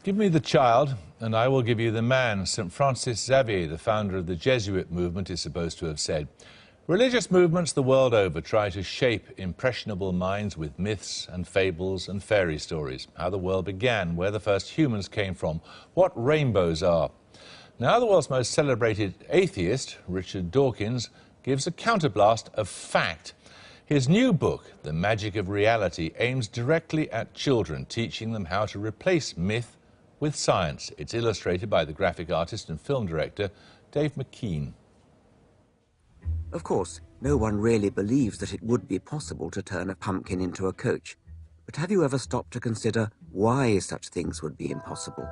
Give me the child, and I will give you the man, St. Francis Xavier, the founder of the Jesuit movement, is supposed to have said. Religious movements the world over try to shape impressionable minds with myths and fables and fairy stories. How the world began, where the first humans came from, what rainbows are. Now the world's most celebrated atheist, Richard Dawkins, gives a counterblast of fact. His new book, The Magic of Reality, aims directly at children, teaching them how to replace myth with science. It's illustrated by the graphic artist and film director, Dave McKean. Of course, no one really believes that it would be possible to turn a pumpkin into a coach. But have you ever stopped to consider why such things would be impossible?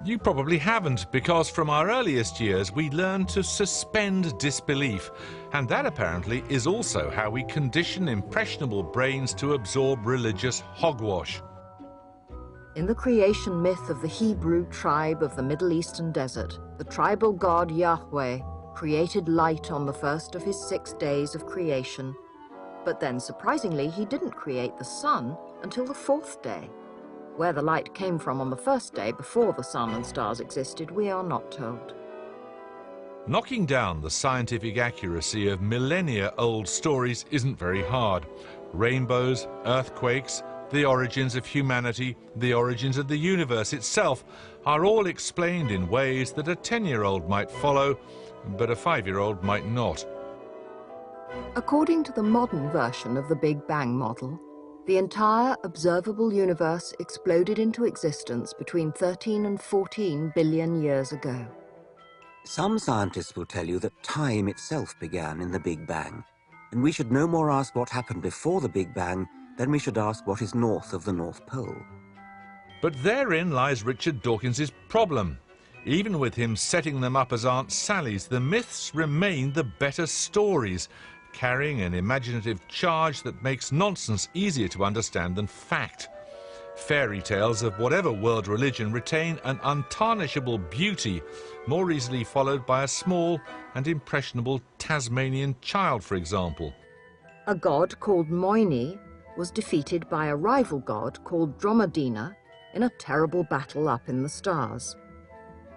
You probably haven't, because from our earliest years we learned to suspend disbelief. And that apparently is also how we condition impressionable brains to absorb religious hogwash. In the creation myth of the Hebrew tribe of the Middle Eastern desert, the tribal god Yahweh created light on the first of his 6 days of creation. But then, surprisingly, he didn't create the sun until the 4th day. Where the light came from on the first day, before the sun and stars existed, we are not told. Knocking down the scientific accuracy of millennia-old stories isn't very hard. Rainbows, earthquakes, the origins of humanity, the origins of the universe itself are all explained in ways that a 10-year-old might follow, but a 5-year-old might not. According to the modern version of the Big Bang model, the entire observable universe exploded into existence between 13 and 14 billion years ago. Some scientists will tell you that time itself began in the Big Bang, and we should no more ask what happened before the Big Bang than we should ask what is north of the North Pole. But therein lies Richard Dawkins's problem. Even with him setting them up as Aunt Sally's, the myths remain the better stories, carrying an imaginative charge that makes nonsense easier to understand than fact. Fairy tales of whatever world religion retain an untarnishable beauty, more easily followed by a small and impressionable Tasmanian child, for example. A god called Moini was defeated by a rival god called Dromedina in a terrible battle up in the stars.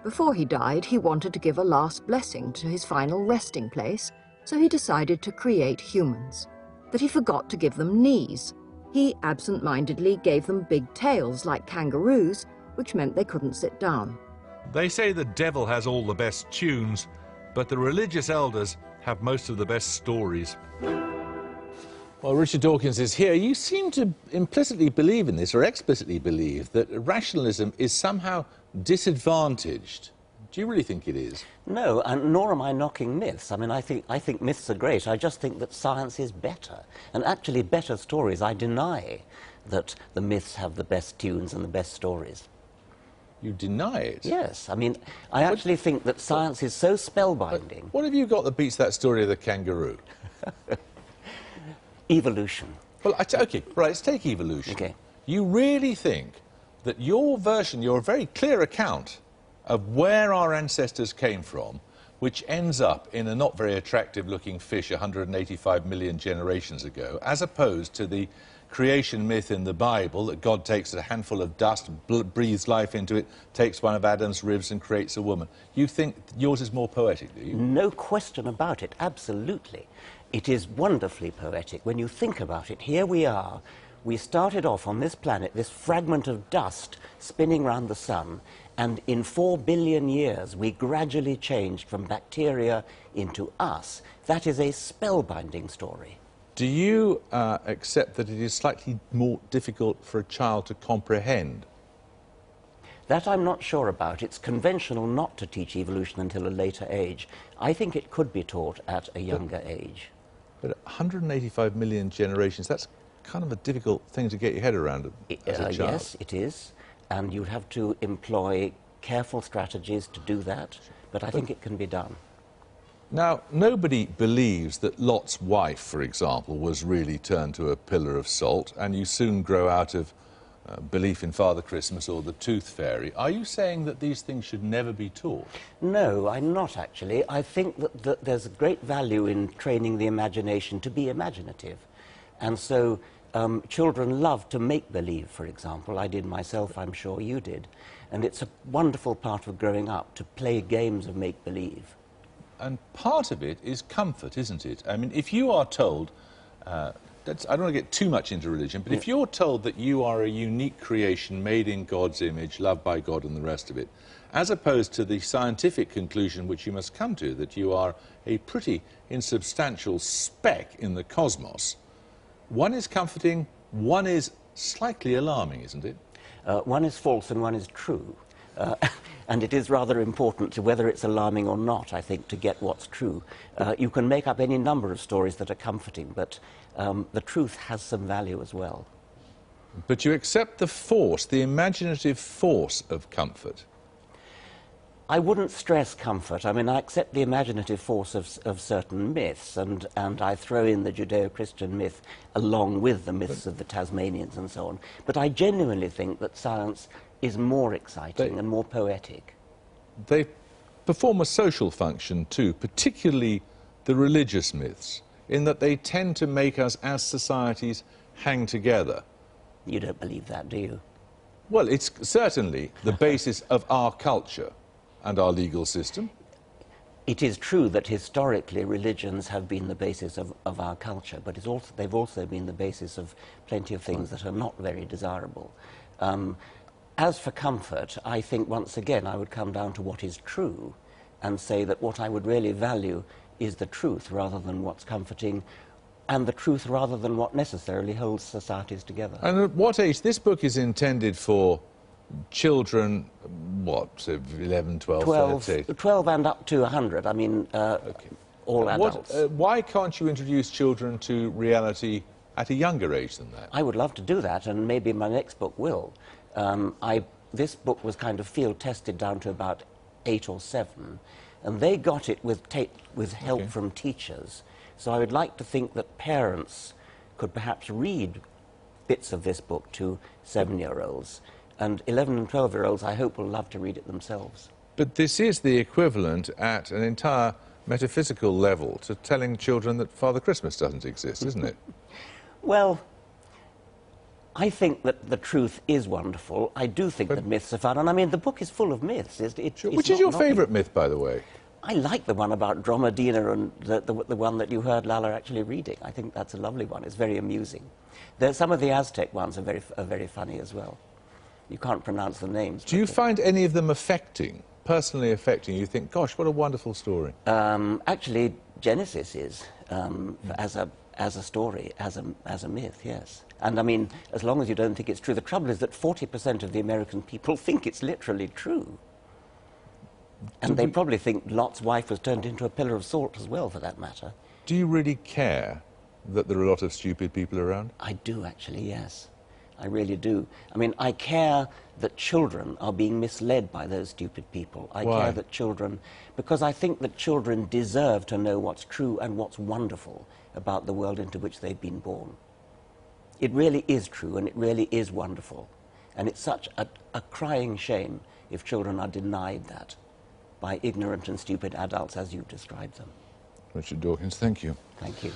Before he died, he wanted to give a last blessing to his final resting place, so he decided to create humans. But he forgot to give them knees. He absent-mindedly gave them big tails like kangaroos, which meant they couldn't sit down. They say the devil has all the best tunes, but the religious elders have most of the best stories. Well, Richard Dawkins is here. You seem to implicitly believe in this, or explicitly believe, that rationalism is somehow disadvantaged. Do you really think it is? No, and nor am I knocking myths. I mean, I think myths are great. I just think that science is better. And actually, better stories. I deny that the myths have the best tunes and the best stories. You deny it? Yes. I mean, I actually think that science is so spellbinding. What have you got that beats that story of the kangaroo? Evolution. Well, OK, right, let's take evolution. Okay. You really think that your version, your very clear account of where our ancestors came from, which ends up in a not very attractive-looking fish 185 million generations ago, as opposed to the creation myth in the Bible that God takes a handful of dust, breathes life into it, takes one of Adam's ribs and creates a woman. You think yours is more poetic, do you? No question about it, absolutely. It is wonderfully poetic. When you think about it, here we are. We started off on this planet, this fragment of dust spinning round the sun, and in 4 billion years we gradually changed from bacteria into us. That is a spellbinding story. Do you accept that it is slightly more difficult for a child to comprehend? That I'm not sure about. It's conventional not to teach evolution until a later age. I think it could be taught at a younger age. But 185 million generations, that's kind of a difficult thing to get your head around as a child. Yes, it is. And you'd have to employ careful strategies to do that. But I think it can be done. Now, nobody believes that Lot's wife, for example, was really turned to a pillar of salt, and you soon grow out of belief in Father Christmas or the Tooth Fairy. Are you saying that these things should never be taught? No, I'm not actually. I think that there's great value in training the imagination to be imaginative. And so children love to make believe, for example. I did myself, I'm sure you did. And it's a wonderful part of growing up to play games of make believe. And part of it is comfort, isn't it? I mean, if you are told, I don't want to get too much into religion, but if you're told that you are a unique creation made in God's image, loved by God and the rest of it, as opposed to the scientific conclusion which you must come to, that you are a pretty insubstantial speck in the cosmos, one is comforting, one is slightly alarming, isn't it? One is false and one is true. And it is rather important to whether it's alarming or not, I think, to get what's true. You can make up any number of stories that are comforting, but the truth has some value as well. But you accept the force, the imaginative force of comfort. I wouldn't stress comfort. I mean, I accept the imaginative force of certain myths, and I throw in the Judeo-Christian myth along with the myths of the Tasmanians and so on. But I genuinely think that science is more exciting and more poetic. They perform a social function too, particularly the religious myths, in that they tend to make us as societies hang together. You don't believe that, do you? Well, it's certainly the basis of our culture and our legal system. It is true that historically religions have been the basis of our culture, but they've also been the basis of plenty of things that are not very desirable. As for comfort, I think once again I would come down to what is true and say that what I would really value is the truth rather than what's comforting, and the truth rather than what necessarily holds societies together. And at what age? This book is intended for children, what, so 11, 12, 13? 12 and up to 100, I mean, all adults. Why can't you introduce children to reality at a younger age than that? I would love to do that, and maybe my next book will. This book was kind of field-tested down to about 8 or 7, and they got it with help from teachers. So I would like to think that parents could perhaps read bits of this book to 7-year-olds, and 11 and 12-year-olds, I hope, will love to read it themselves. But this is the equivalent at an entire metaphysical level to telling children that Father Christmas doesn't exist, isn't it? Well, I think that the truth is wonderful. I do think that myths are fun, and I mean, the book is full of myths. Which is your favourite myth, by the way? I like the one about Dromedina and the one that you heard Lala actually reading. I think that's a lovely one. It's very amusing. Some of the Aztec ones are very funny as well. You can't pronounce the names. Do you find any of them affecting, personally affecting? You think, gosh, what a wonderful story. Actually, Genesis is, as a story, as a myth, yes. And I mean, as long as you don't think it's true, the trouble is that 40% of the American people think it's literally true. And they probably think Lot's wife was turned into a pillar of salt as well, for that matter. Do you really care that there are a lot of stupid people around? I do, actually, yes. I really do. I mean, I care that children are being misled by those stupid people. I Why? care that children... Because I think that children deserve to know what's true and what's wonderful about the world into which they've been born. It really is true and it really is wonderful. And it's such a crying shame if children are denied that by ignorant and stupid adults as you've described them. Richard Dawkins, thank you. Thank you.